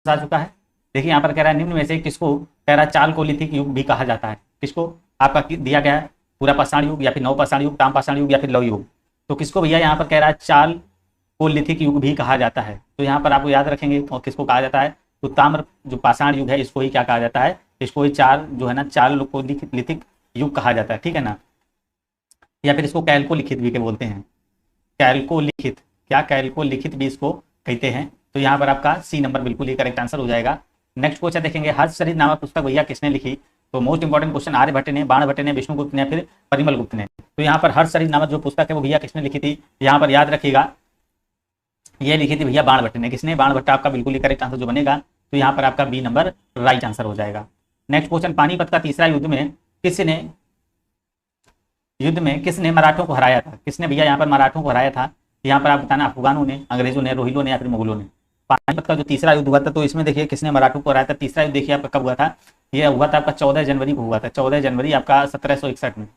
आ चुका है। देखिए यहाँ पर कह रहा है निम्न में से किसको, कह रहा है चालकोलिथिक युग भी कहा जाता है। किसको, आपका दिया गया है पूरा पाषाण युग या फिर नवपाषाण युग, ताम्रपाषाण युग या फिर लौह युग। तो किसको भैया यहाँ पर कह रहा है चालकोलिथिक युग भी कहा जाता है। तो यहाँ पर आपको याद रखेंगे और किसको कहा जाता है, तो ताम्र जो पाषाण युग है इसको ही क्या कहा जाता है, इसको ही चाल जो है ना चालकोलिथिक युग कहा जाता है, ठीक है ना। या फिर इसको कैल्कोलिखित भी के बोलते हैं, कैल्कोलिखित, क्या कैल्कोलिखित भी इसको कहते हैं। तो यहाँ पर आपका सी नंबर बिल्कुल ही करेक्ट आंसर हो जाएगा। नेक्स्ट क्वेश्चन देखेंगे, हर्षचरित नामक पुस्तक भैया किसने लिखी। तो मोस्ट इंपॉर्टेंट क्वेश्चन, आर्यभट्ट ने, बाणभट्ट ने, विष्णुगुप्त ने, फिर परिमल गुप्त ने। तो यहाँ पर हर्षचरित नामक जो पुस्तक है वो भैया किसने लिखी थी, यहाँ पर याद रखिएगा ये लिखी थी भैया बाणभट्ट ने। किसने, बाणभट्ट आपका बिल्कुल ही करेक्ट आंसर जो बनेगा। तो यहाँ पर आपका बी नंबर राइट आंसर हो जाएगा। नेक्स्ट क्वेश्चन, पानीपत का तीसरा युद्ध में किसने मराठों को हराया था। किसने भैया यहाँ पर मराठों को हराया था, यहाँ पर आप बताना, अफगानों ने, अंग्रेजों ने, रोहिलों ने या फिर मुगलों ने। पानीपत का जो तीसरा युद्ध हुआ था तो इसमें देखिए किसने मराठों को हराया था। तीसरा युद्ध देखिए आपका कब हुआ था, यह हुआ था आपका 14 जनवरी को हुआ था। 14 जनवरी आपका 1761 में,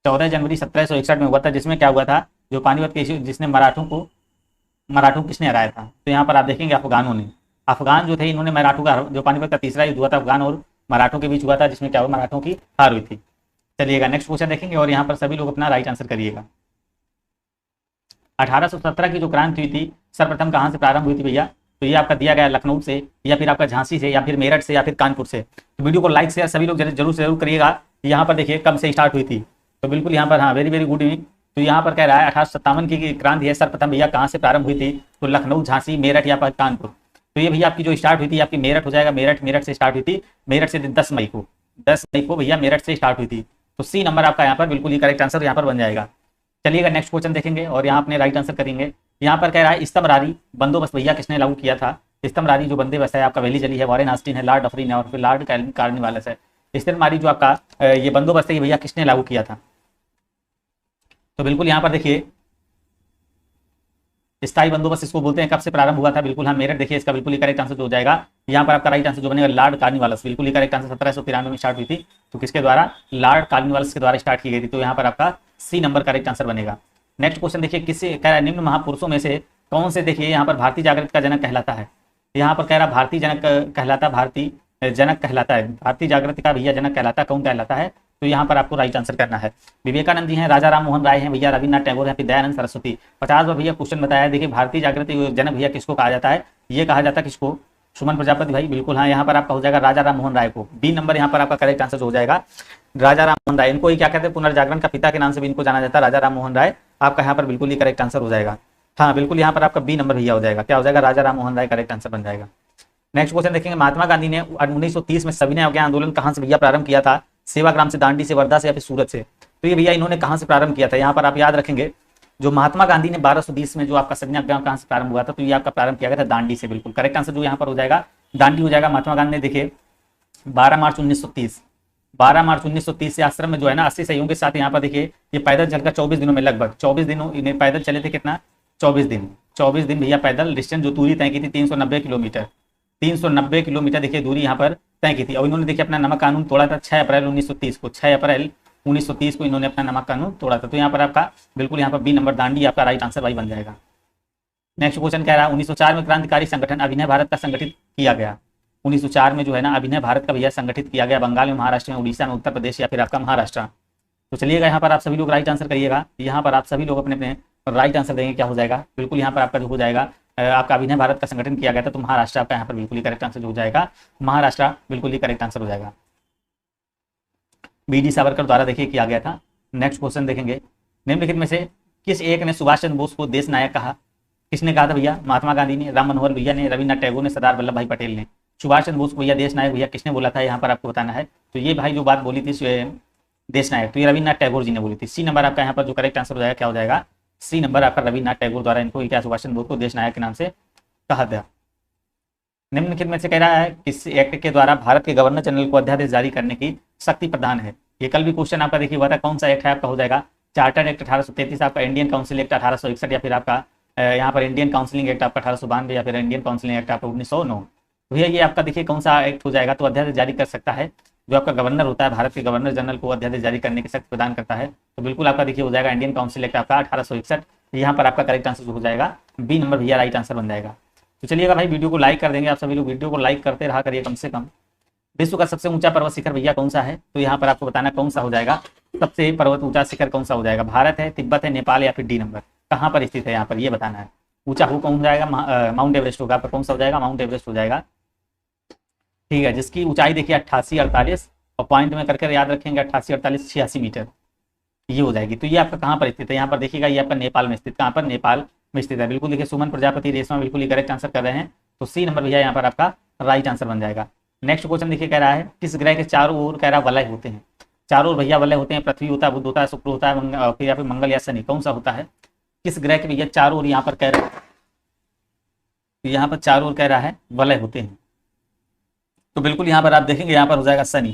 14 जनवरी 1761 में हुआ था। जिसमें क्या हुआ था, जो पानीपत के जिसने मराठों किसने हराया था। तो यहाँ पर आप देखेंगे अफगानों ने, अफगान जो थे इन्होंने मराठों का, जो पानीपत का तीसरा युद्ध हुआ था अफगान और मराठों के बीच हुआ था, जिसमें क्या हुआ, मराठों की हार हुई थी। चलिएगा नेक्स्ट क्वेश्चन देखेंगे और यहाँ पर सभी लोग अपना राइट आंसर करिएगा। 1817 की जो क्रांति हुई थी सर्वप्रथम कहाँ से प्रारंभ हुई थी भैया, तो ये आपका दिया गया लखनऊ से या फिर आपका झांसी से या फिर मेरठ से या फिर कानपुर से। तो वीडियो को लाइक शेयर सभी लोग जरूर से जरूर करिएगा। यहाँ पर देखिए कब से स्टार्ट हुई थी, तो बिल्कुल यहाँ पर हाँ वेरी वेरी गुड इवनिंग। तो यहाँ पर कह रहा है 1857 की क्रांति है सर्वप्रथम भैया कहाँ से प्रारंभ हुई थी, तो लखनऊ, झांसी, मेरठ या फिर कानपुर। तो ये भैया आपकी जो स्टार्ट हुई थी आपकी मेरठ हो जाएगा, मेरठ से स्टार्ट हुई थी। मेरठ से 10 मई को भैया मेरठ से स्टार्ट हुई थी। तो सी नंबर आपका यहाँ पर बिल्कुल ही करेक्ट आंसर यहाँ पर बन जाएगा। चलिएगा नेक्स्ट क्वेश्चन देखेंगे और यहाँ अपने राइट आंसर करेंगे। यहाँ पर कह रहा है स्तंभरारी बंदोबस्त भैया किसने लागू किया था। स्तंभरारी जो बंदोबस्त है आपका वेली जली है, वॉरेन ऑस्टिन है, लॉर्ड डफरिन है और फिर लॉर्ड कार्नवालिस है। स्तंभरारी जो आपका ये बंदोबस्त है ये भैया किसने लागू किया था। तो बिल्कुल यहाँ पर देखिए स्थायी बंदोबस्त इसको बोलते हैं, कब से प्रारंभ हुआ था, बिल्कुल हाँ मेरठ। देखिए इसका बिल्कुल ही करेक्ट आंसर जो हो जाएगा यहाँ पर आपका राइट आंसर जो बनेगा लॉर्ड कार्नवालिस, बिल्कुल ही करेक्ट आंसर। 1793 में स्टार्ट हुई थी, तो किसके द्वारा, लॉर्ड कार्नवालिस के द्वारा स्टार्ट की गई थी। तो यहाँ पर आपका सी नंबर करेक्ट आंसर बनेगा। नेक्स्ट क्वेश्चन देखिए, किससे कह रहा है निम्न महापुरुषों में से कौन से, देखिए यहाँ पर भारतीय जागृति का जनक कहलाता है। यहाँ पर कह रहा भारतीय जनक कहलाता है, भारतीय जागृति का भैया जनक कहलाता, कौन कहलाता है। तो यहाँ पर आपको राइट आंसर करना है। विवेकानंद जी हैं, राजा राम मोहन राय हैं भैया, रविन्द्रनाथ टैगोर हैं, फिर दयानंद सरस्वती। 50 बार भैया क्वेश्चन बताया है। देखिए भारतीय जागृति जनक भैया किसको कहा जाता है, ये कहा जाता है किसको, सुमन प्रजापति भाई, बिल्कुल हाँ यहाँ पर आपका हो जाएगा राजा राम मोहन राय को। बी नंबर यहाँ पर आपका करेक्ट आंसर हो जाएगा राजा राम मोहन राय। इनको ही क्या कहते हैं, पुनर्जागरण का पिता के नाम से भी इनको जाना जाता है, राजा राम मोहन राय। आपका यहाँ पर बिल्कुल ही करेक्ट आंसर हो जाएगा। हाँ बिल्कुल यहाँ पर आपका बी नंबर भैया हो जाएगा, क्या हो जाएगा, राजा राम मोहन राय करेक्ट आंसर बन जाएगा। नेक्स्ट क्वेश्चन देखेंगे, महात्मा गांधी ने 1930 में सविनय अवज्ञा आंदोलन कहाँ से भैया प्रारंभ किया था। सेवाग्राम से, दांडी से, वर्धा से या फिर सूरत से। तो ये भैया इन्होंने कहाँ से प्रारंभ किया था, यहाँ पर आप याद रखेंगे जो महात्मा गांधी ने 1220 में जो आपका सविनय अवज्ञा कहाँ से प्रारंभ हुआ था, तो ये आपका प्रारंभ किया गया था दांडी से। बिल्कुल करेक्ट आंसर जो यहाँ पर हो जाएगा दांडी हो जाएगा। महात्मा गांधी ने देखिए 12 मार्च 1930 से आश्रम में जो है ना 80 सहयोगियों के साथ यहाँ पर देखिए ये पैदल चलकर 24 दिनों में, लगभग 24 दिनों इन्हें पैदल चले थे। कितना, 24 दिन भैया पैदल डिस्टेंस जो दूरी तय की थी 390 किलोमीटर। 390 किलोमीटर देखिए दूरी यहाँ पर तय की थी। और इन्होंने देखिए अपना नमक कानून तोड़ा था 6 अप्रैल 1930 को, 6 अप्रैल 1930 को इन्होंने अपना नमक कानून तोड़ा था। तो यहाँ पर आपका बिल्कुल यहाँ पर बी नंबर दांडी आपका राइट आंसर भाई बन जाएगा। नेक्स्ट क्वेश्चन कह रहा है 1904 में क्रांतिकारी संगठन अभिनय भारत का संगठित किया गया। 1904 में जो है ना अभिनय भारत का भैया संगठित किया गया, बंगाल में, महाराष्ट्र में, उड़ीसा में, उत्तर प्रदेश या फिर आपका महाराष्ट्र। तो चलिएगा यहाँ पर आप सभी लोग राइट आंसर करिएगा। यहाँ पर आप सभी लोग अपने अपने राइट आंसर देंगे, क्या हो जाएगा, बिल्कुल यहाँ पर आपका जो हो जाएगा आपका अभिनय भारत का संगठन किया गया था, तो महाराष्ट्र आपका यहाँ पर बिल्कुल ही करेक्ट आंसर हो जाएगा। महाराष्ट्र बिल्कुल ही करेक्ट आंसर हो जाएगा। बी डी सावरकर द्वारा देखिए किया गया था। नेक्स्ट क्वेश्चन देखेंगे, निम्नलिखित में से किस एक ने सुभाष चंद्र बोस को देश नायक कहा। किसने कहा था भैया, महात्मा गांधी ने, राम मनोहर भैया ने, रविन्द्रनाथ टैगोर ने, सरदार वल्लभ भाई पटेल ने। सुभाष चंद्र बोस को भैया देश नायक भैया किसने बोला था, यहाँ पर आपको बताना है। तो ये भाई जो बात बोली थी देश नायक, तो ये रविन्द्रनाथ टैगोर जी ने बोली थी। सी नंबर आपका यहाँ पर जो करेक्ट आंसर हो जाएगा क्या हो जाएगा, सी नंबर आपका रविन्द्रनाथ टैगोर द्वारा इनको क्या सुभाष चंद्र बोस को देश नायक के नाम से कहा गया। निम्नलिखित में से कह रहा है किस एक्ट के द्वारा भारत के गवर्नर जनरल को अध्यादेश जारी करने की शक्ति प्रदान है। ये कल भी क्वेश्चन आपका देखिए हुआ था, कौन सा एक्ट है आपका हो जाएगा, चार्टर्ड एक्ट 1833 आपका, इंडियन काउंसिल एक्ट 1861 या फिर आपका यहाँ पर इंडियन काउंसिलिंग एक्ट आपका 1892 या फिर इंडियन काउंसिलिंग एक्ट आपका 1909। भैया ये आपका देखिए कौन सा एक्ट हो जाएगा, तो अध्यादेश जारी कर सकता है जो आपका गवर्नर होता है, भारत के गवर्नर जनरल को अध्यादेश जारी करने की शक्ति प्रदान करता है। तो बिल्कुल आपका देखिए हो जाएगा इंडियन काउंसिल एक्ट आपका 1861। यहाँ पर आपका करेक्ट आंसर हो जाएगा बी नंबर भैया राइट आंसर बन जाएगा। तो चलिएगा भाई, वीडियो को लाइक कर देंगे आप सभी लोग, वीडियो को लाइक करते रहा करिए कम से कम। विश्व का सबसे ऊंचा पर्वत शिखर भैया कौन सा है? तो यहाँ पर आपको बताना कौन सा हो जाएगा, सबसे पर्वत ऊंचा शिखर कौन सा हो जाएगा, भारत है, तिब्बत है, नेपाल या फिर डी नंबर, कहाँ पर स्थित है यहाँ पर ये बताना है। ऊंचा हो कौन जाएगा, माउंट एवरेस्ट होगा, आपका कौन सा हो जाएगा, माउंट एवरेस्ट हो जाएगा। ठीक है, जिसकी ऊंचाई देखिए 88-48 और पॉइंट में करके याद रखेंगे 88-48-86 मीटर, ये हो जाएगी। तो ये आपका कहाँ पर स्थित है, यहाँ पर देखिएगा ये आपका नेपाल में स्थित, कहाँ पर, नेपाल में स्थित है। बिल्कुल देखिए सुमन प्रजापति रेशमा बिल्कुल करेक्ट आंसर कर रहे हैं, तो सी नंबर भैया यहाँ पर आपका राइट आंसर बन जाएगा। नेक्स्ट क्वेश्चन देखिए कह रहा है किस ग्रह के चारों ओर कह रहा वलय होते हैं, चारों ओर भैया वलय होते हैं, पृथ्वी होता है, बुध होता है, शुक्र होता है, फिर या फिर मंगल या शनि, कौन सा होता है, किस ग्रह के भैया चारों ओर यहाँ पर कह रहे हैं, यहाँ पर चारों ओर कह रहा है वलय होते हैं। तो बिल्कुल यहाँ पर आप देखेंगे यहाँ पर हो जाएगा शनि,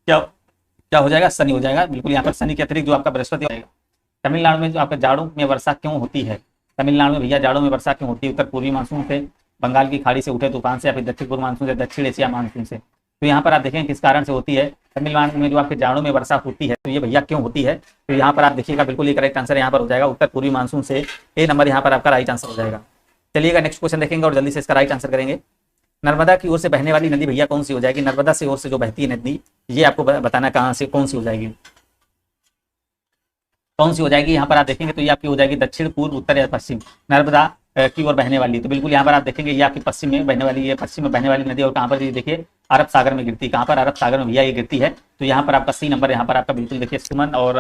क्या क्या हो जाएगा, शनि हो जाएगा। बिल्कुल यहाँ पर शनि के अतिरिक्त जो आपका बृहस्पति होगा। तमिलनाडु में जो आपका जाड़ों में वर्षा क्यों होती है, तमिलनाडु में भैया जाड़ों में वर्षा क्यों होती है, उत्तर पूर्वी मानसून से, बंगाल की खाड़ी से उठे तूफान से, या फिर दक्षिण पूर्व मानसून से, दक्षिण एशिया मानसून से। तो यहाँ पर आप देखें किस कारण से होती है, तमिलनाडु में जो आपके जाड़ों में वर्षा होती है, तो ये भैया क्यों होती है, तो यहाँ पर आप देखिएगा बिल्कुल ये करेक्ट आंसर यहाँ पर हो जाएगा उत्तर पूर्वी मानसून से, ए नंबर यहाँ पर आपका राइट आंसर हो जाएगा। चलिएगा नेक्स्ट क्वेश्चन देखेंगे और जल्दी से इसका राइट आंसर करेंगे। नर्मदा की ओर से बहने वाली नदी भैया कौन सी हो जाएगी, नर्मदा से ओर से जो बहती है नदी, ये आपको बताना कहाँ से कौन सी हो जाएगी, कौन सी हो जाएगी। यहाँ पर आप देखेंगे तो ये आपकी हो जाएगी दक्षिण पूर्व उत्तर या पश्चिम, नर्मदा की ओर बहने वाली। तो बिल्कुल यहाँ पर आप देखेंगे ये आपकी पश्चिम में बहने वाली, ये पश्चिम में बहने वाली नदी, और कहाँ पर देखिए अरब सागर में गिरती है, कहाँ पर अरब सागर में भैया ये गिरती है। तो यहाँ पर आपका सी नंबर यहाँ पर आपका बिल्कुल देखिए सुमन और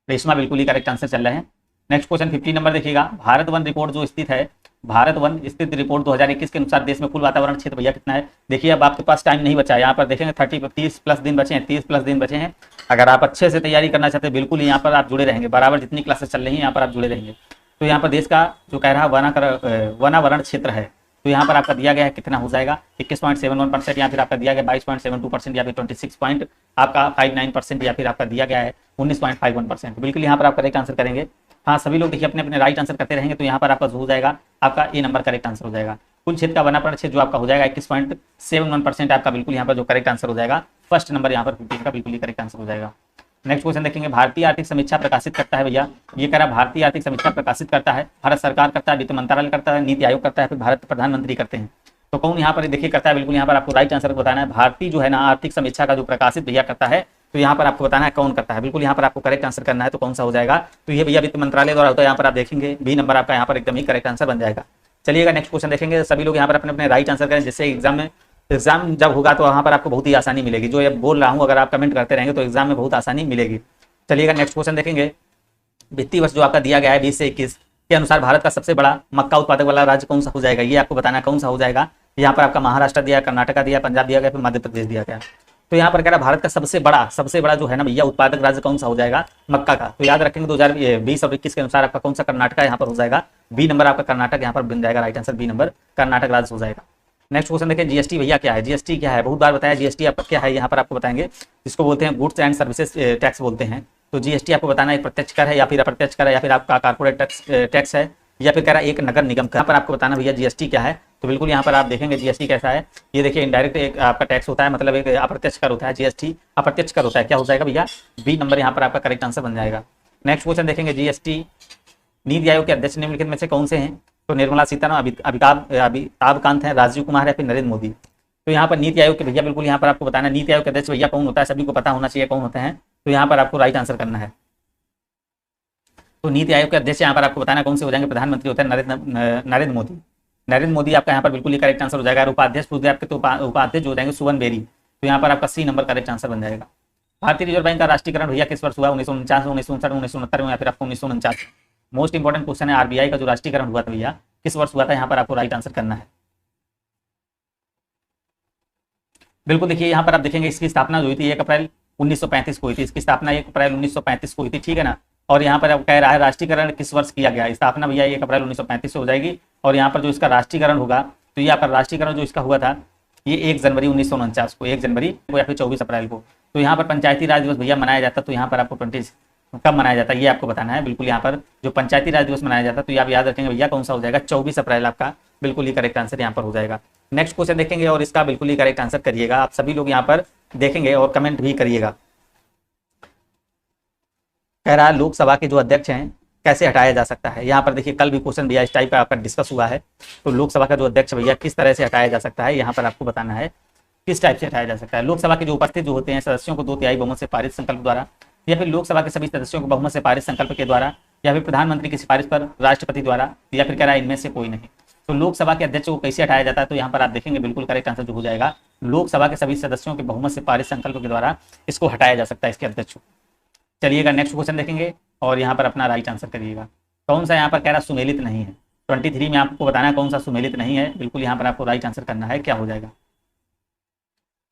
रेशमा बिल्कुल ही करेक्ट आंसर चल रहे हैं। नेक्स्ट क्वेश्चन 15 नंबर देखिएगा, भारत वन रिपोर्ट जो स्थित है, भारत वन स्थित रिपोर्ट 2021 के अनुसार देश में कुल वातावरण क्षेत्र भैया कितना है। देखिए अब आपके पास टाइम नहीं बचा है, यहाँ पर देखेंगे 30 प्लस दिन बचे हैं, 30 प्लस दिन बचे हैं। अगर आप अच्छे से तैयारी करना चाहते हैं बिल्कुल यहाँ पर आप जुड़े रहेंगे, बराबर जितनी क्लासेस चल रही हैं यहाँ पर आप जुड़े रहेंगे। तो यहाँ पर देश का जो कह रहा वनावरण क्षेत्र है, तो यहाँ पर आपका दिया गया है कितना हो जाएगा 21.71% या फिर आपका दिया गया 22.72% या फिर 26.59% या फिर आपका दिया गया है 19.51%। बिल्कुल यहाँ पर आप करेक्ट आंसर करेंगे। हाँ सभी लोग देखिए अपने अपने राइट आंसर करते रहेंगे, तो यहाँ पर आपका हो जाएगा आपका ए नंबर करेक्ट आंसर हो जाएगा। कुल क्षेत्र का वनावरण क्षेत्र जो आपका हो जाएगा 21.71% आपका बिल्कुल यहाँ पर जो करेक्ट आंसर हो जाएगा, फर्स्ट नंबर यहाँ पर 15 का बिल्कुल ही करेक्ट आंसर हो जाएगा। नेक्स्ट क्वेश्चन देखेंगे, भारतीय आर्थिक समीक्षा प्रकाशित करता है भैया, ये कह रहा है भारतीय आर्थिक समीक्षा प्रकाशित करता है, भारत सरकार करता है, वित्त मंत्रालय करता है, नीति आयोग करता है, फिर भारत प्रधानमंत्री करते हैं। तो कौन यहाँ पर देखिए करता है, बिल्कुल यहाँ पर आपको राइट आंसर बताना है। भारतीय जो है ना आर्थिक समीक्षा का जो प्रकाशित भैया करता है, तो यहाँ पर आपको बताना है कौन करता है, बिल्कुल यहाँ पर आपको करेक्ट आंसर करना है। तो कौन सा हो जाएगा, तो ये भैया वित्त मंत्रालय द्वारा होता है, यहाँ पर आप देखेंगे बी नंबर आपका यहाँ पर एकदम ही करेक्ट आंसर बन जाएगा। चलिएगा नेक्स्ट क्वेश्चन देखेंगे, सभी लोग यहाँ पर अपने अपने राइट आंसर करें, जिससे एग्जाम जब होगा तो वहाँ पर आपको बहुत ही आसानी मिलेगी। जो ये बोल रहा हूँ अगर आप कमेंट करते रहेंगे तो एग्जाम में बहुत आसानी मिलेगी। चलिएगा नेक्स्ट क्वेश्चन देखेंगे, वित्तीय वर्ष जो आपका दिया गया है 20 से 21 के अनुसार भारत का सबसे बड़ा मक्का उत्पादक वाला राज्य कौन सा हो जाएगा, ये आपको बताना कौन सा हो जाएगा। यहाँ पर आपका महाराष्ट्र दिया, कर्नाटका दिया, पंजाब दिया गया, फिर मध्य प्रदेश दिया गया। तो यहाँ पर कह रहा है भारत का सबसे बड़ा जो है ना भैया उत्पादक राज्य कौन सा हो जाएगा, मक्का का। तो याद रखेंगे 2020 और 21 के अनुसार आपका कौन सा कर्नाटका यहाँ पर हो जाएगा, बी नंबर आपका कर्नाटक यहाँ पर बन जाएगा, right answer B number Karnataka राज्य हो जाएगा। नेक्स्ट क्वेश्चन देखिए, जीएसटी भैया क्या है, जीएसटी क्या है, बहुत बार बताया जीएसटी आपका क्या है, यहाँ पर आपको बताएंगे, इसको बोलते हैं गुड्स एंड सर्विसेज टैक्स बोलते हैं। तो जीएसटी आपको बताना है प्रत्यक्ष कर है या फिर अप्रत्यक्ष कर है, या फिर आपका कारपोरेट टैक्स है, या फिर कह रहा है एक नगर निगम का। यहाँ पर आपको बताना भैया जीएसटी क्या है। तो बिल्कुल यहाँ पर आप देखेंगे जीएसटी कैसा है, ये देखिए इनडायरेक्ट एक आपका टैक्स होता है, मतलब एक अप्रत्यक्ष कर होता है, जीएसटी अप्रत्यक्ष कर होता है, क्या हो जाएगा भैया, बी नंबर यहाँ पर आपका करेक्ट आंसर बन जाएगा। नेक्स्ट क्वेश्चन देखेंगे, जीएसटी नीति आयोग के अध्यक्ष निम्नलिखित में से कौन से हैं। तो निर्मला सीतारमण, अमिताभ कांत है, राजीव कुमार है, फिर नरेंद्र मोदी। तो यहाँ पर नीति आयोग के भैया बिल्कुल यहाँ पर आपको बताना है नीति आयोग के अध्यक्ष भैया कौन होता है, सभी को पता होना चाहिए कौन होते हैं। तो यहाँ पर आपको राइट आंसर करना है। तो नीति आयोग के अध्यक्ष यहाँ पर आपको बताना कौन से हो जाएंगे, प्रधानमंत्री होता है नरेंद्र मोदी। नरेंद्र मोदी आपका यहाँ पर बिल्कुल ही करेक्ट आंसर हो जाएगा। उपाध्यक्ष पूछे आपके तो उपाध्यक्ष जो हो जाएंगे सुवन बेरी। तो यहाँ पर आपका सी नंबर करेक्ट आंसर बन जाएगा। भारतीय रिजर्व बैंक का राष्ट्रीयकरण भैया किस वर्ष हुआ, 1949, 1959, 1969 में, या फिर आपको 1949। मोस्ट इंपॉर्टेंट क्वेश्चन है, आरबीआई का जो राष्ट्रीयकरण हुआ था भैया किस वर्ष हुआ था, यहाँ पर आपको राइट आंसर करना है। बिल्कुल देखिए यहाँ पर आप देखेंगे इसकी स्थापना जो हुई थी 1 अप्रैल 1935 को हुई थी, इसकी स्थापना 1 अप्रैल 1935 को हुई थी, ठीक है ना। और यहाँ पर अब कह रहा है राष्ट्रीयकरण किस वर्ष किया गया, स्थापना भैया 1 अप्रैल 1935 से हो जाएगी। और यहाँ पर जो इसका राष्ट्रीयकरण होगा, तो यहाँ पर राष्ट्रीयकरण जो इसका हुआ था ये 1 जनवरी 1949 को, 1 जनवरी को या फिर 24 अप्रैल को। तो यहाँ पर पंचायती राज दिवस भैया मनाया जाता, तो यहाँ पर आपको 20 कब मनाया जाता है ये आपको बताना है। बिल्कुल यहाँ पर जो पंचायती राज दिवस मनाया जाता है, तो ये आप याद रखेंगे भैया कौन सा हो जाएगा, 24 अप्रैल आपका बिल्कुल ही करेक्ट आंसर यहाँ पर हो जाएगा। नेक्स्ट क्वेश्चन देखेंगे और इसका बिल्कुल ही करेक्ट आंसर करिएगा, आप सभी लोग यहाँ पर देखेंगे और कमेंट भी करिएगा। कह रहा है लोकसभा के जो अध्यक्ष हैं कैसे हटाया जा सकता है। यहाँ पर देखिए कल भी क्वेश्चन भैया इस टाइप का आपका डिस्कस हुआ है। तो लोकसभा का जो अध्यक्ष भैया किस तरह से हटाया जा सकता है, यहाँ पर आपको बताना है किस टाइप से हटाया जा सकता है। लोकसभा के जो उपस्थित जो होते हैं सदस्यों को 2/3 बहुमत से पारित संकल्प द्वारा, या फिर लोकसभा के सभी सदस्यों को बहुमत से पारित संकल्प के द्वारा, या फिर प्रधानमंत्री की सिफारिश पर राष्ट्रपति द्वारा, या फिर कह रहा है इनमें से कोई नहीं। तो लोकसभा के अध्यक्ष को कैसे हटाया जाता है, तो यहाँ पर आप देखेंगे बिल्कुल करेक्ट आंसर जो हो जाएगा लोकसभा के सभी सदस्यों के बहुमत से पारित संकल्प के द्वारा इसको हटाया जा सकता है, इसके अध्यक्ष को। चलिएगा नेक्स्ट क्वेश्चन देखेंगे और यहाँ पर अपना राइट आंसर करिएगा। कौन सा यहाँ पर कह रहा सुमेलित नहीं है, 23 में आपको बताना है कौन सा सुमेलित नहीं है। बिल्कुल यहाँ पर आपको राइट आंसर करना है, क्या हो जाएगा।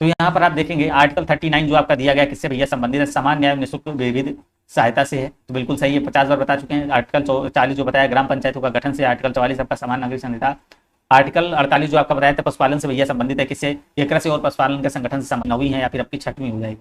तो यहाँ पर आप देखेंगे आर्टिकल 39 जो आपका दिया गया किससे भैया संबंधित है, समान न्याय निःशुल्क विविध सहायता से है। तो बिल्कुल सही है, 50 बार बता चुके हैं। आर्टिकल 40 जो बताया ग्राम पंचायतों का गठन से, आर्टिकल 44 आपका समान नागरिक संहिता, आर्टिकल 48 जो आपका बताया था पशुपालन से भैया संबंधित है, किससे, एक कृषि और पशुपालन के संगठन से 9वीं है या फिर आपकी 6वीं हो जाएगी।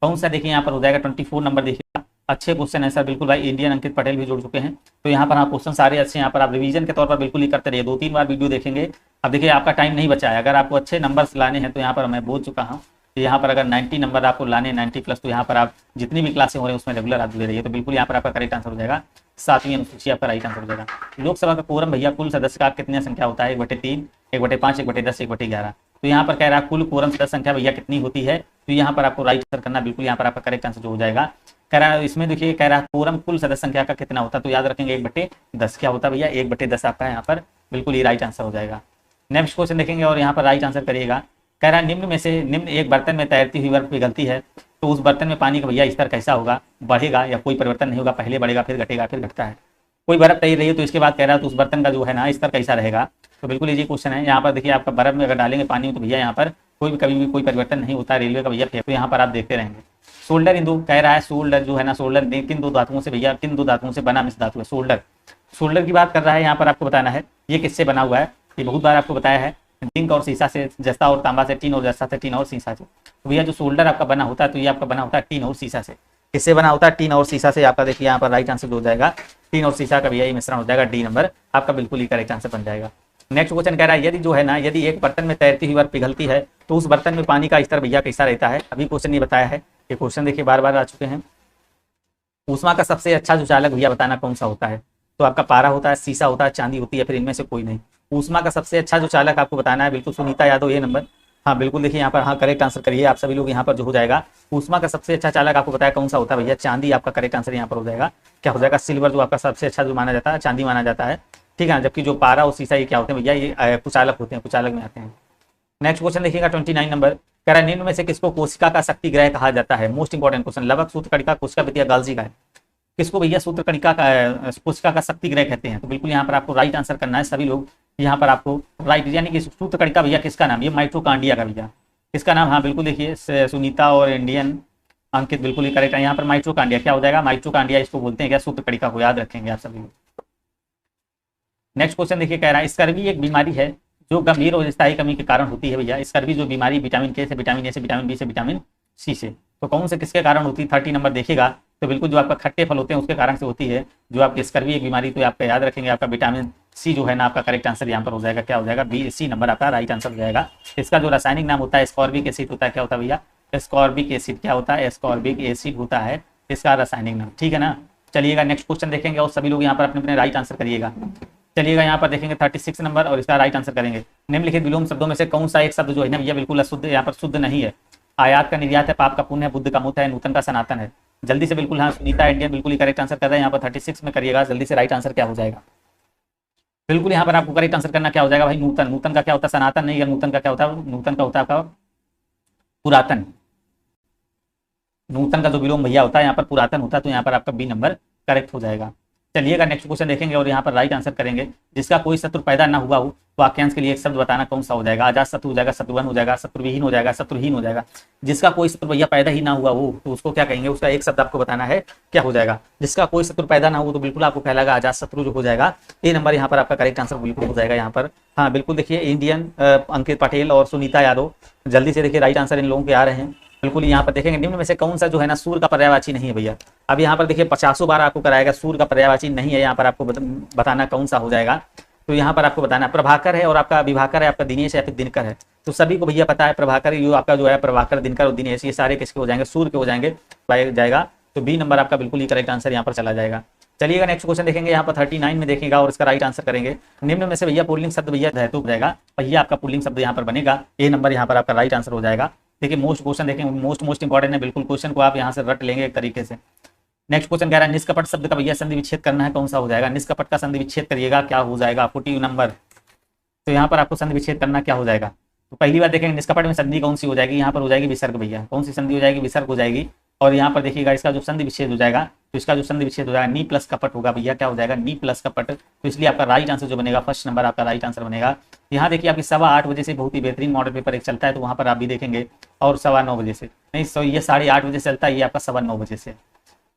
कौन सा देखिए यहाँ पर हो जाएगा 24 नंबर देखिएगा। अच्छे क्वेश्चन है सर, बिल्कुल भाई इंडियन अंकित पटेल भी जुड़ चुके हैं। तो यहाँ पर हाँ क्वेश्चन सारे अच्छे, यहाँ पर आप रिवीजन के तौर पर बिल्कुल ही करते रहिए, 2-3 बार वीडियो देखेंगे। अब देखिए आपका टाइम नहीं बचा है, अगर आपको अच्छे नंबर्स लाने हैं तो यहाँ पर मैं बोल चुका हूँ यहाँ पर अगर 90 नंबर आपको लाने 90+, तो यहाँ पर आप जितनी भी क्लासें हो रही हैं उसमें रेगुलर आप जुड़े रहिए। तो बिल्कुल यहाँ पर आपका करेक्ट आंसर हो जाएगा 7वीं अनुसूची आपका राइट आंसर हो जाएगा। लोकसभा का कोरम भैया कुल सदस्य का कितनी संख्या होता है, 1/3, 1/5, 1/10, 1/11। तो यहाँ पर कह रहा है कुल कोरम सदस्य संख्या भैया कितनी होती है, तो यहाँ पर आपको राइट आंसर करना, बिल्कुल यहाँ पर आपका करेक्ट आंसर जो हो जाएगा। कह रहा है इसमें देखिए कह रहा है कोरम कुल सदस्य संख्या का कितना होता है, तो याद रखेंगे 1/10 क्या होता है भैया, 1/10 आपका यहाँ पर बिल्कुल ये राइट आंसर हो जाएगा। नेक्स्ट क्वेश्चन देखेंगे और यहाँ पर राइट आंसर करिएगा। कह रहा है निम्न में से निम्न एक बर्तन में तैरती हुई बर्फ पिघलती है तो उस बर्तन में पानी का भैया स्तर कैसा होगा, बढ़ेगा या कोई परिवर्तन नहीं होगा, पहले बढ़ेगा फिर घटेगा फिर घटता है। कोई बर्फ तैर रही है तो इसके बाद कह रहा है तो उस बर्तन का जो है ना स्तर कैसा रहेगा। तो बिल्कुल ये क्वेश्चन है। यहाँ पर देखिए आपका बर्फ में अगर डालेंगे पानी में तो भैया यहाँ पर कभी भी कोई परिवर्तन नहीं होता, रेलवे का भैया फेंको, यहाँ पर आप देखते रहेंगे। शोल्डर इंदु कह रहा है शोल्डर जो है ना, शोल्डर किन दो धातुओं से भैया, किन दो धातुओं से बना मिश्र धातु है शोल्डर। शोल्डर की बात कर रहा है, यहाँ पर आपको बताना है ये किससे बना हुआ है। ये बहुत बार आपको बताया है, जिंक और सीसा से, जस्ता और तांबा से, टीन और जस्ता से, टीन और सीसा से। तो भैया जो शोल्डर आपका बना होता है तो ये आपका बना होता है टीन और सीसा से। किससे बना होता है, टीन और सीसा से। आपका देखिए यहाँ पर राइट आंसर हो जाएगा टीन और सीसा का भैया ये मिश्रण हो जाएगा, डी नंबर आपका बिल्कुल ही करेक्ट आंसर बन जाएगा। नेक्स्ट क्वेश्चन कह रहा है यदि जो है ना, यदि एक बर्तन में तैरती हुई बर्फ पिघलती है तो उस बर्तन में पानी का स्तर भैया कैसा रहता है। अभी क्वेश्चन ये बताया है, ये क्वेश्चन देखिए बार बार आ चुके हैं। ऊष्मा का सबसे अच्छा जो चालक भैया बताना कौन सा होता है, तो आपका पारा होता है, सीसा होता है, चांदी होती है, फिर इनमें से कोई नहीं। ऊष्मा का सबसे अच्छा जो चालक आपको बताना है, बिल्कुल सुनीता यादव ये नंबर, हाँ बिल्कुल देखिए यहाँ पर हाँ करेक्ट आंसर करिए आप सभी लोग। यहाँ पर जो हो जाएगा ऊष्मा का सबसे अच्छा चालक आपको बताया कौन सा होता है भैया, चांदी आपका करेक्ट आंसर यहाँ पर हो जाएगा। क्या हो जाएगा, सिल्वर जो आपका सबसे अच्छा जो माना जाता है चांदी माना जाता है, ठीक है ना। जबकि जो पारा और सीसा ये क्या होते हैं भैया, ये कुचालक होते हैं, कुचालक में आते हैं। नेक्स्ट क्वेश्चन देखिएगा 29 नंबर, कह रहा है निम्न में से किसको कोशिका का शक्ति ग्रह कहा जाता है। मोस्ट इंपॉर्टेंट क्वेश्चन, लवक, सूत्र कणिका, कोशिका विद्या, गाल्जी का है। किसको भैया सूत्र कणिका का, कोशिका का शक्ति ग्रह कहते हैं। तो बिल्कुल यहाँ पर आपको राइट आंसर करना है सभी लोग। यहाँ पर आपको राइट, यानी कि सूत्र कणिका भैया किसका नाम, ये माइटोकांड्रिया का भैया किसका नाम, हाँ बिल्कुल देखिए सुनीता और इंडियन अंकित बिल्कुल ही करेक्ट है। यहाँ पर माइटोकांड्रिया क्या हो जाएगा, माइटोकांड्रिया इसको बोलते हैं क्या, सूत्र कणिका को याद रखेंगे आप सभी लोग। नेक्स्ट क्वेश्चन देखिए कह रहा है स्कर्वी एक बीमारी है जो गंभीर और स्थायी कमी के कारण होती है भैया। स्कर्वी जो बीमारी विटामिन के से, विटामिन ए से, विटामिन बी से, विटामिन सी से, तो कौन से किसके कारण होती है। 30 नंबर देखिएगा तो बिल्कुल जो आपका खट्टे फल होते हैं उसके कारण से होती है जो आपकी स्कर्वी एक बीमारी। तो आपका याद रखेंगे आपका विटामिन सी जो है ना आपका करेक्ट आंसर यहाँ पर हो जाएगा, क्या हो जाएगा, बी, सी नंबर आपका राइट आंसर हो जाएगा। इसका जो रासायनिक नाम होता है स्कॉर्बिक एसिड होता है, क्या होता है भैया, स्कॉर्बिक एसिड, क्या होता है, स्कॉर्बिक एसिड होता है इसका रासायनिक नाम, ठीक है ना। चलिएगा नेक्स्ट क्वेश्चन देखेंगे और सभी लोग यहाँ पर अपने अपने राइट आंसर करिएगा। चलिएगा यहाँ पर देखेंगे 36 नंबर और इसका राइट आंसर करेंगे। निम्नलिखित विलोम शब्दों में से कौन सा एक शब्द जो है ना भैया बिल्कुल अशुद्ध, यहाँ पर शुद्ध नहीं है। आयात का निर्यात है, पाप का पुण्य है, बुद्ध का मुत है, नूतन का सनातन है। जल्दी से बिल्कुल हाँ सुनीता इंडियन बिल्कुल ही करेक्ट आंसर कर रहा है। यहाँ पर 36 में करिएगा जल्दी से, राइट आंसर क्या हो जाएगा। बिल्कुल यहाँ पर आपको करेक्ट आंसर करना क्या हो जाएगा भाई, नूतन। नूतन का क्या होता है, सनातन नहीं है, नूतन का क्या होता है, नूतन का होता है आपका पुरातन। नूतन का जो विलोम भैया होता है यहाँ पर पुरातन होता है, तो यहाँ पर आपका बी नंबर करेक्ट हो जाएगा। चलिएगा नेक्स्ट क्वेश्चन देखेंगे और यहाँ पर राइट आंसर करेंगे। जिसका कोई शत्रु पैदा ना हुआ हो वाक्यांश के लिए एक शब्द बताना कौन सा हो जाएगा। अजात शत्रु हो जाएगा, शत्रुघ्न हो जाएगा, शत्रुविहीन हो जाएगा, शत्रुहीन हो जाएगा। जिसका कोई शत्रु भैया पैदा ही ना हुआ हो तो उसको क्या कहेंगे, उसका एक शब्द आपको बताना है, क्या हो जाएगा। जिसका कोई शत्रु पैदा ना हो तो बिल्कुल आपको कहलाएगा अजात शत्रु जो हो जाएगा। ए नंबर यहाँ पर आपका करेक्ट आंसर बिल्कुल हो जाएगा। यहाँ पर हाँ बिल्कुल देखिए इंडियन अंकित पटेल और सुनीता यादव, जल्दी से देखिए राइट आंसर इन लोगों के आ रहे हैं। बिल्कुल यहाँ पर देखेंगे निम्न में से कौन सा जो है ना सूर्य का पर्यायवाची नहीं है भैया। अब यहाँ पर देखिए 50 बार आपको कराएगा, सूर्य का पर्यायवाची नहीं है, यहाँ पर आपको बताना कौन सा हो जाएगा। तो यहाँ पर आपको बताना प्रभाकर है और आपका विभाकर है, आपका दिनेश है या फिर दिनकर है। तो सभी को भैया पता है प्रभाकर, ये आपका जो है प्रभाकर, दिनकर और दिनेश, ये सारे किसके हो जाएंगे, सूर्य के हो जाएंगे जाएगा। तो बी नंबर आपका बिल्कुल ही करेक्ट आंसर यहाँ पर चला जाएगा। चलिएगा नेक्स्ट क्वेश्चन देखेंगे यहाँ पर 39 में देखिएगा और इसका राइट आंसर करेंगे। निम्न में से भैया पुल्लिंग शब्द भैया धातु हो जाएगा, भैया आपका पुल्लिंग शब्द यहाँ पर बनेगा, ए नंबर यहाँ पर आपका राइट आंसर हो जाएगा। देखिए मोस्ट क्वेश्चन देखेंगे, मोस्ट इंपॉर्टेंट है, बिल्कुल क्वेश्चन को आप यहाँ से रट लेंगे एक तरीके से। नेक्स्ट क्वेश्चन कह रहा है निष्कपट शब्द का भैया संधि विच्छेद करना है, कौन सा हो जाएगा? निष्कपट का संधि विच्छेद करिएगा, क्या हो जाएगा? 40 नंबर। तो यहाँ पर आपको संधि विच्छेद करना क्या हो जाएगा? तो पहली बार देखेंगे निष्कपट में संधि कौन सी हो जाएगी, यहाँ पर हो जाएगी विसर्ग भैया। कौन सी संधि हो जाएगी? विसर्ग हो जाएगी। और यहाँ पर देखिएगा इसका जो संधि विच्छेद हो जाएगा, तो इसका जो संधि विच्छेद हो जाएगा नी प्लस कपट होगा भैया, क्या हो जाएगा? नी प्लस कपट। तो इसलिए आपका राइट आंसर जो बनेगा फर्स्ट नंबर आपका राइट आंसर बनेगा। यहाँ देखिए आपकी 8:15 बजे से बहुत ही बेहतरीन मॉडल पेपर एक चलता है, तो वहाँ पर आप भी देखेंगे, और 9:15 बजे से नहीं, सो ये 8:30 बजे से चलता है, ये आपका 9:15 बजे से।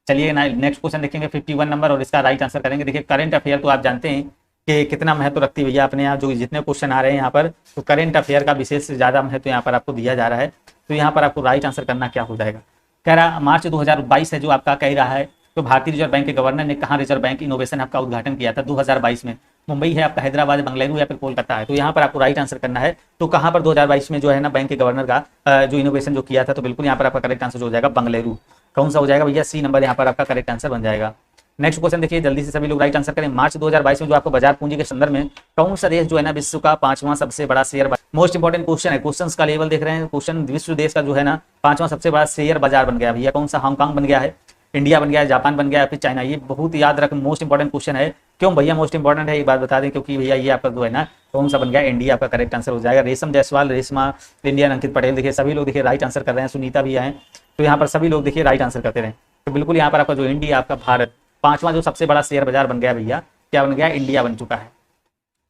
चलिए नेक्स्ट क्वेश्चन देखेंगे 51 नंबर और इसका राइट आंसर करेंगे। देखिए करंट अफेयर तो आप जानते हैं कि कितना महत्व रखती है भैया अपने यहाँ, जो जितने क्वेश्चन आ रहे हैं यहाँ पर, तो करंट अफेयर का विशेष ज़्यादा महत्व यहाँ पर आपको दिया जा रहा है। तो यहाँ पर आपको राइट आंसर करना क्या हो जाएगा? कह रहा मार्च 2022 है जो आपका कह रहा है, तो भारतीय रिजर्व बैंक के गवर्नर ने कहाँ रिजर्व बैंक इनोवेशन हब का उद्घाटन किया था 2022 में? मुंबई है आपका, हैदराबाद, बेंगलुरु या फिर कोलकाता है? तो यहाँ पर आपको राइट आंसर करना है। तो कहाँ पर 2022 में जो है ना बैंक के गवर्नर का जो इनोवेशन जो किया था, तो बिल्कुल यहाँ पर आपका करेक्ट आंसर हो जाएगा बेंगलुरु। कौन सा हो जाएगा भैया? सी नंबर यहाँ पर आपका करेक्ट आंसर बन जाएगा। नेक्स्ट क्वेश्चन देखिए जल्दी से सभी लोग राइट आंसर करें। मार्च 2022 में जो आपको बाजार पूंजी के संदर्भ में कौन सा देश जो है ना विश्व का 5वां सबसे बड़ा शेयर, मोस्ट इंपॉर्टेंट क्वेश्चन है, क्वेश्चंस का लेवल देख रहे हैं, क्वेश्चन विश्व देश का जो है ना 5वां सबसे बड़ा शेयर बाजार बन गया भैया? कौन सा? हांगकांग बन गया है, इंडिया बन गया है, जापान बन गया है, फिर चाइना? ये बहुत याद रख, मोस्ट इंपॉर्टेंट क्वेश्चन है। क्यों भैया मोस्ट इंपॉर्टेंट है एक बात बता दें, क्योंकि भैया ये आपका जो है ना कौन सा बन गया? इंडिया आपका करेक्ट आंसर हो जाएगा। रेशम जायसवाल, रेशमा इंडियन, अंकित पटेल, देखिए सभी लोग देखिए राइट आंसर कर रहे हैं, सुनीता भी आए, तो यहाँ पर सभी लोग देखिए राइट आंसर करते रहे। तो बिल्कुल यहाँ पर आपका जो इंडिया आपका भारत 5वां जो सबसे बड़ा शेयर बाजार बन गया भैया, क्या बन गया? इंडिया बन चुका है।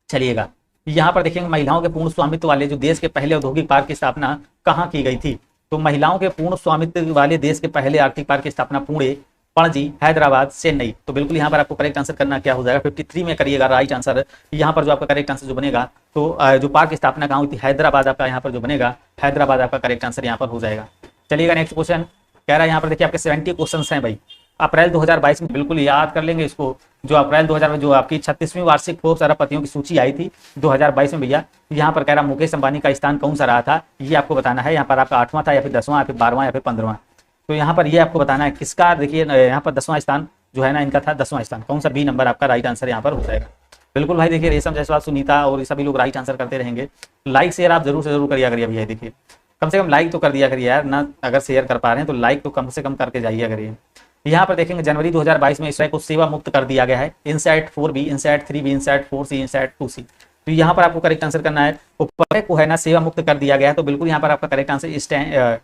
चलिएगा यहाँ पर देखेंगे महिलाओं के पूर्ण स्वामित्व वाले जो देश के पहले औद्योगिक पार्क की स्थापना कहाँ की गई थी? तो महिलाओं के पूर्ण स्वामित्व वाले देश के पहले आर्थिक पार्क की स्थापना पुणे, पणजी, हैदराबाद, चेन्नई। तो बिल्कुल यहाँ पर आपको करेक्ट आंसर करना क्या हो जाएगा? 53 में करिएगा राइट आंसर। यहाँ पर जो आपका करेक्ट आंसर जो बनेगा, तो जो पार्क की स्थापना कहाँ हुई थी? हैदराबाद आपका यहाँ पर जो बनेगा, हैदराबाद आपका करेक्ट आंसर यहाँ पर हो जाएगा। चलिएगा नेक्स्ट क्वेश्चन कह रहा है यहाँ पर देखिए आपके 70 क्वेश्चन हैं भाई अप्रैल 2022 में, बिल्कुल याद कर लेंगे इसको। जो अप्रैल 2000 में जो आपकी 36वीं वार्षिक फोर्ब्स अरबपतियों की सूची आई थी 2022 में भैया, यहाँ पर कह रहा मुकेश अंबानी का स्थान कौन सा रहा था, ये आपको बताना है। यहाँ पर आपका 8वां था या फिर 10वां या फिर 12वां या फिर 15वां? तो यहाँ पर ये आपको बताना है किसका। देखिए यहाँ पर 10वां स्थान जो है ना इनका था, 10वां स्थान। कौन सा? बी नंबर आपका राइट आंसर यहाँ पर हो जाएगा। बिल्कुल भाई देखिए रेशम जायसवाल, सुनीता और सभी लोग राइट आंसर करते रहेंगे। लाइक शेयर आप जरूर से जरूर करिए करिए भैया, देखिए कम से कम लाइक तो कर दिया करिए यार ना, अगर शेयर कर पा रहे हैं तो लाइक तो कम से कम करके जाइए करिए। यहाँ पर देखेंगे जनवरी 2022 में इसराइल को सेवा मुक्त कर दिया गया है। INSAT 4B, INSAT 3B, INSAT 4C, INSAT 2C। तो यहाँ पर आपको करेक्ट आंसर करना है। ऊपर को है ना सेवा मुक्त कर दिया गया है, तो बिल्कुल यहाँ पर आपका करेक्ट आंसर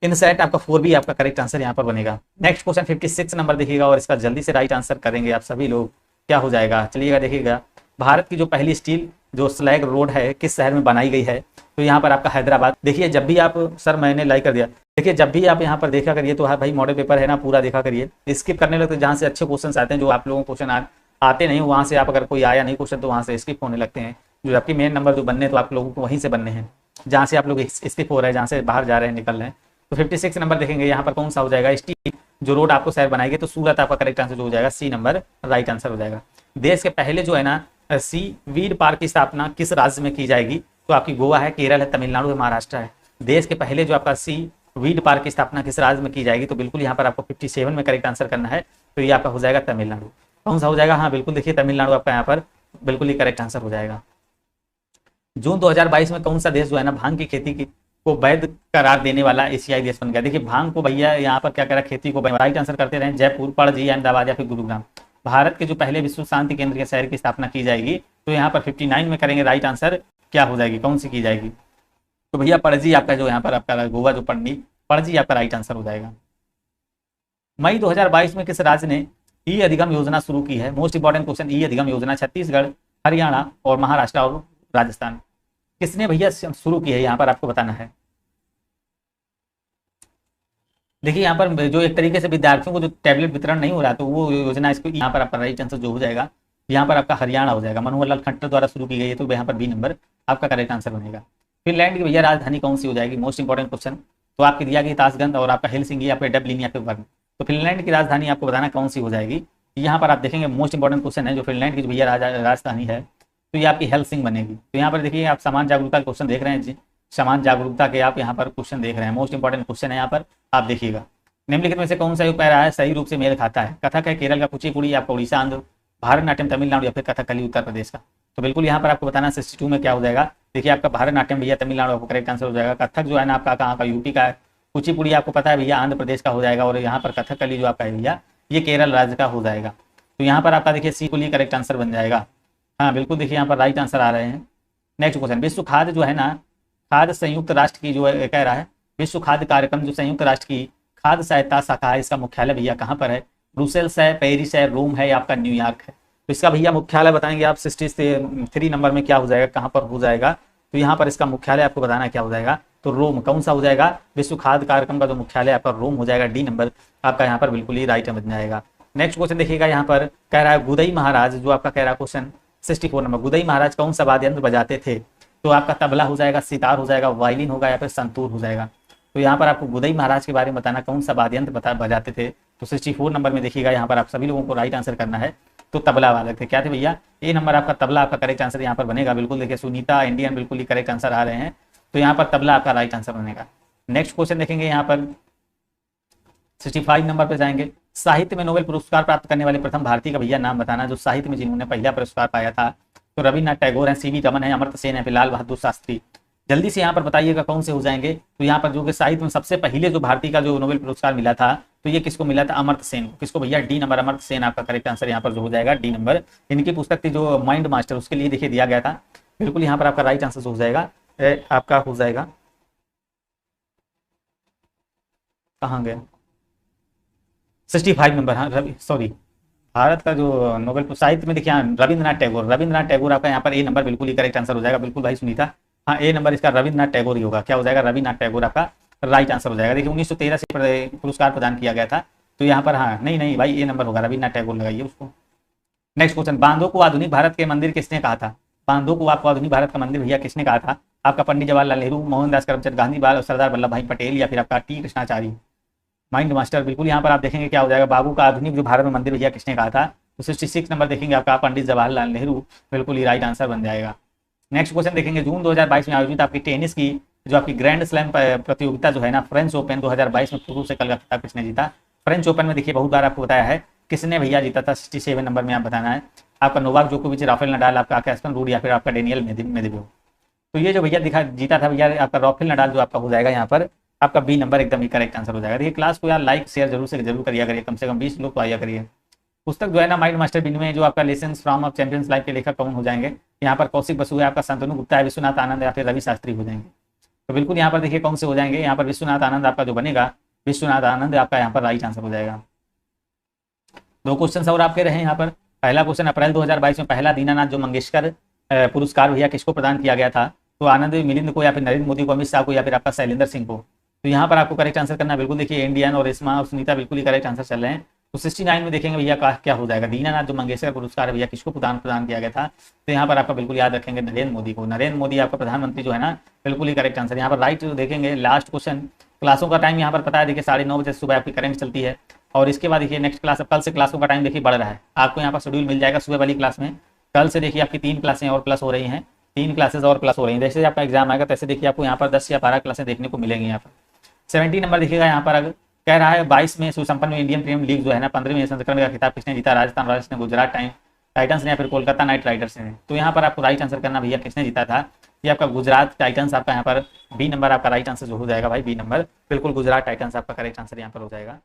इनसैट आपका 4B आपका करेक्ट आंसर यहाँ पर बनेगा। नेक्स्ट क्वेश्चन 56 नंबर देखिएगा और इसका जल्दी से राइट आंसर करेंगे आप सभी लोग, क्या हो जाएगा? चलिएगा देखिएगा भारत की जो पहली स्टील जो स्लैग रोड है किस शहर में बनाई गई है? तो यहाँ पर आपका हैदराबाद। देखिए जब भी आप, सर मैंने लाइक कर दिया, देखिए जब भी आप यहाँ पर देखा करिए तो हाँ भाई मॉडल पेपर है ना पूरा देखा करिए, स्किप करने लगते जहाँ से अच्छे क्वेश्चन आते हैं, जो आप लोगों को क्वेश्चन आते नहीं वहाँ से आप, अगर कोई आया नहीं क्वेश्चन तो वहाँ से स्किप होने लगते हैं। जो जबकि मेन नंबर जो बनने तो आप लोगों को वहीं से बनने हैं, जहाँ से आप लोग स्किप हो रहे हैं, जहाँ से बाहर जा रहे हैं, निकल रहे हैं। तो 56 नंबर देखेंगे यहाँ पर कौन सा हो जाएगा? स्टील जो रोड आपको शहर बनाएगी, तो सूरत आपका करेक्ट आंसर जो हो जाएगा, सी नंबर राइट आंसर हो जाएगा। देश के पहले जो है ना सी वीड पार्क की स्थापना किस राज्य में की जाएगी? तो आपकी गोवा है, केरल है, तमिलनाडु है, महाराष्ट्र है। देश के पहले जो आपका सी वीड पार्क की स्थापना किस राज्य में की जाएगी? तो बिल्कुल यहाँ पर आपको 57 में करेक्ट आंसर करना है, तो ये आपका हो जाएगा तमिलनाडु। कौन सा हो जाएगा? हाँ बिल्कुल देखिए तमिलनाडु आपका यहाँ पर बिल्कुल ही करेक्ट आंसर हो जाएगा। जून 2022 में कौन सा देश जो है ना भांग की खेती की को वैध करार देने वाला एशियाई देश बन गया? देखिए भांग को भैया यहाँ पर क्या करा, खेती को राइट आंसर करते रहे। जयपुर, पणजी, अहमदाबाद या फिर गुरुग्राम? भारत के जो पहले विश्व शांति केंद्र के शहर की स्थापना की जाएगी, तो यहाँ पर 59 में करेंगे राइट आंसर, क्या हो जाएगी? कौन सी की जाएगी? तो भैया पणजी आपका जो यहाँ पर आपका गोवा जो पणजी आपका राइट आंसर हो जाएगा। मई 2022 में किस राज्य ने ई अधिगम योजना शुरू की है? मोस्ट इंपॉर्टेंट क्वेश्चन, ई अधिगम योजना छत्तीसगढ़, हरियाणा और महाराष्ट्र और राजस्थान, किसने भैया शुरू की है? यहाँ पर आपको बताना है। देखिए यहाँ पर जो एक तरीके से विद्यार्थियों को जो टैबलेट वितरण नहीं हो रहा, तो वो योजना इसको यहाँ पर आपका राइट आंसर जो हो जाएगा, यहाँ पर आपका हरियाणा हो जाएगा। मनोहर लाल खट्टर द्वारा शुरू की गई है, तो यहाँ पर बी नंबर आपका करेक्ट आंसर बनेगा। फिनलैंड की भैया राजधानी कौन सी हो जाएगी? मोस्ट इंपॉर्टेंट क्वेश्चन, तो आपकी दिया गई ताशगंध और आपका हेलसिंकी, आपका डबलिन या फिर बर्न। तो फिनलैंड की राजधानी आपको बताना कौन सी हो जाएगी? यहाँ पर आप देखेंगे मोस्ट इंपॉर्टेंट क्वेश्चन है, जो फिनलैंड की जो भैया राजधानी है तो ये आपकी हेलसिंकी बनेगी। तो यहाँ पर देखिए आप समान जागरूकता क्वेश्चन देख रहे हैं जी, समान जागरूकता के आप यहाँ पर क्वेश्चन देख रहे हैं, मोस्ट इंपॉर्टेंट क्वेश्चन है यहाँ पर, आप देखिएगा। निम्नलिखित में से कौन सा युग पैरा है सही रूप से मेल खाता है? कथक है केरल का, कुचिपुड़ी आपका उड़ीसा आंध्र, भारतनाट्यम तमिलनाडु या फिर कथकली उत्तर प्रदेश का। तो बिल्कुल यहाँ पर आपको बताना 62 में क्या हो जाएगा। देखिए आपका भारतनाट्यम भैया तमिलनाडु आपको करेक्ट आंसर हो जाएगा। कथक जो है ना आपका कहाँ का, यूपी का है। कुचिपुड़ी आपको पता है भैया आंध्र प्रदेश का हो जाएगा। और यहाँ पर कथकली जो आपका है भैया ये केरल राज्य का हो जाएगा। तो यहाँ पर आपका देखिए सी कुली करेक्ट आंसर बन जाएगा। हाँ बिल्कुल, देखिए यहाँ पर राइट आंसर आ रहे हैं। नेक्स्ट क्वेश्चन, विश्व खाद्य जो है ना, खाद्य संयुक्त राष्ट्र की जो है कह रहा है, विश्व खाद्य कार्यक्रम जो संयुक्त राष्ट्र की खाद्य सहायता शाखा है, इसका मुख्यालय भैया कहाँ पर है? ब्रुसेल्स है, पेरिस है, रोम है या आपका न्यूयॉर्क है? तो इसका भैया मुख्यालय बताएंगे आप 63 नंबर में क्या हो जाएगा, कहाँ पर हो जाएगा? तो यहाँ पर इसका मुख्यालय आपको बताना क्या हो जाएगा, तो रोम। कौन सा हो जाएगा? विश्व खाद्य कार्यक्रम का जो मुख्यालय आपका रोम हो जाएगा। डी नंबर आपका यहाँ पर बिल्कुल ही राइट बन जाएगा। नेक्स्ट क्वेश्चन देखिएगा, यहाँ पर कह रहा है गुदई महाराज जो आपका कह रहा है क्वेश्चन 64 नंबर, गुदई महाराज कौन सा वाद्य यंत्र बजाते थे? तो आपका तबला हो जाएगा, सितार हो जाएगा, वायलिन होगा या फिर संतूर हो जाएगा। तो यहाँ पर आपको गुदई महाराज के बारे में बताना कौन सा वाद्य यंत्र बजाते थे। तो 64 नंबर में देखिएगा यहाँ पर आप सभी लोगों को राइट आंसर करना है। तो तबला वाले थे। क्या थे भैया? ए नंबर आपका तबला आपका करेक्ट आंसर यहाँ पर बनेगा। बिल्कुल देखिए सुनीता इंडियन बिल्कुल ही करेक्ट आंसर आ रहे हैं। तो यहाँ पर तबला आपका राइट आंसर बनेगा। नेक्स्ट क्वेश्चन देखेंगे यहाँ पर 65 नंबर पे जाएंगे। साहित्य में नोबेल पुरस्कार प्राप्त करने वाले प्रथम भारतीय का भैया नाम बताना, जो साहित्य में जिन्होंने पहला पुरस्कार पाया था। तो रविन्द्रनाथ टैगोर है, सीवी रमन है, अमर्त्य सेन है, फिर लाल बहादुर शास्त्री। जल्दी से यहाँ पर बताइएगा कौन से हो जाएंगे। तो यहाँ पर जो कि साहित्य में सबसे पहले जो भारतीय का जो नोबेल पुरस्कार मिला था, तो ये किसको मिला था? अमर्त्य सेन को। किसको भैया? डी नंबर अमर्त्य सेन आपका करेक्ट आंसर यहाँ पर जो हो जाएगा डी नंबर। इनकी पुस्तक थी जो माइंड मास्टर, उसके लिए देखिए दिया गया था। बिल्कुल यहाँ पर आपका राइट आंसर हो जाएगा, आपका हो जाएगा, कहाँ गया 65 नंबर। हाँ सॉरी, भारत का जो नोबेल साहित्य में देखिए रविन्द्रनाथ टैगोर, रविन्द्रनाथ टैगोर आपका यहाँ पर ए नंबर बिल्कुल ही करेक्ट आंसर हो जाएगा। बिल्कुल भाई सुनीता, हाँ ए नंबर इसका रविन्द्रनाथ टैगोर ही होगा। क्या हो जाएगा? रविन्द्रनाथ टैगोर आपका राइट आंसर हो जाएगा। देखिए 1913 से पुरस्कार प्रदान किया गया था। तो यहाँ पर हाँ नहीं भाई ए नंबर होगा, रविन्द्रनाथ टैगोर लगाइए उसको। नेक्स्ट क्वेश्चन, बांधों को आधुनिक भारत के मंदिर किसने कहा था? बांधों को आपको आधुनिक भारत का मंदिर भैया किसने कहा था? आपका पंडित जवाहरलाल नेहरू, मोहनदास करमचंद गांधी, सरदार वल्लभ भाई पटेल या फिर आपका टी कृष्णाचार्य? माइंड मास्टर बिल्कुल यहाँ पर आप देखेंगे क्या हो जाएगा, बाबू का आधुनिक जो भारत में मंदिर भैया किसने कहा था? तो 66 नंबर देखेंगे आपका पंडित जवाहरलाल नेहरू, बिल्कुल ही राइट आंसर बन जाएगा। नेक्स्ट क्वेश्चन देखेंगे, जून 2022 में आयोजित आपकी टेनिस की जो आपकी ग्रैंड स्लैम प्रतियोगिता जो है ना, फ्रेंच ओपन 2022 में पुरुष एकल का खिताब किसने जीता? फ्रेंच ओपन में देखिए बहुत बार आपको बताया है किसने भैया जीता था। 67 नंबर में आप बताना है। आपका नोवाक जोकोविच, राफेल नडाल, आपका कैस्पन रूड या फिर आपका डेनियल मेदवेदेव। तो ये जो भैया जीता था भैया आपका राफेल नडाल जो आपका हो जाएगा यहाँ पर आपका बी नंबर एकदम ही करेक्ट आंसर हो जाएगा। देखिए क्लास को यार लाइक शेयर जरूर से जरूर करिए करिए, कम से कम 20 लोग तो आया करिए। पुस्तक जो है ना माइंड मास्टर बिन में जो आपका lessons from of champions life के लेखक कौन हो जाएंगे? यहाँ पर कौशिक बसु है, आपका शांतनु गुप्ता है, विश्वनाथ आनंद या फिर रवि शास्त्री हो जाएंगे। तो बिल्कुल यहाँ पर देखिए कौन से हो जाएंगे, यहाँ पर विश्वनाथ आनंद आपका जो बनेगा, विश्वनाथ आनंद आपका यहाँ पर राइट आंसर हो जाएगा। 2 क्वेश्चन और आपके रहे यहाँ पर। पहला क्वेश्चन, अप्रैल 2022 में पहला दीनानाथ जो मंगेशकर पुरस्कार भैया किसको प्रदान किया गया था? तो आनंद मिलिंद को या फिर नरेंद्र मोदी को, अमित शाह को या फिर आपका शैलेंद्र सिंह को? तो यहाँ पर आपको करेक्ट आंसर करना है। बिल्कुल देखिए इंडियन और रेशमा और सुनीता बिल्कुल ही करेक्ट आंसर चल रहे हैं। तो 69 में देखेंगे भैया क्या हो जाएगा, दीनानाथ जो मंगेशकर पुरस्कार है भैया किसको प्रदान किया गया था? तो यहाँ पर आपका बिल्कुल याद रखेंगे नरेंद्र मोदी को। नरेंद्र मोदी आपका प्रधानमंत्री जो है ना, बिल्कुल ही करेक्ट आंसर। यहाँ पर राइट देखेंगे। लास्ट क्वेश्चन, क्लासों का टाइम यहाँ पर पता है देखिए 9:30 बजे सुबह आपकी करंट चलती है। और इसके बाद देखिए नेक्स्ट क्लास, कल से क्लासों का टाइम देखिए बढ़ रहा है। आपको यहाँ पर शेड्यूल मिल जाएगा सुबह वाली क्लास में। कल से देखिए आपकी 3 क्लासें और प्लस हो रही हैं, 3 क्लासेस और प्लस हो रही हैं। जैसे आपका एग्जाम आएगा तैसे देखिए आपको यहाँ पर 10 या 12 क्लासें देखने को मिलेंगी। यहाँ पर 70 नंबर देखिएगा। यहाँ पर अगर कह रहा है 22 में सुसंपन्न इंडियन प्रीमियर लीग जो है ना 15वें संस्करण का खिताब किसने जीता? राजस्थान रॉयल्स ने, गुजरात टाइटंस ने या फिर कोलकाता नाइट राइडर्स ने? तो यहाँ पर आपको राइट आंसर करना भैया किसने जीता था? ये आपका गुजरात टाइटंस आपका यहाँ पर बी नंबर आपका राइट आंसर जो हो जाएगा भाई, बी नंबर बिल्कुल गुजरात टाइटंस आपका करेक्ट आंसर यहाँ पर हो जाएगा।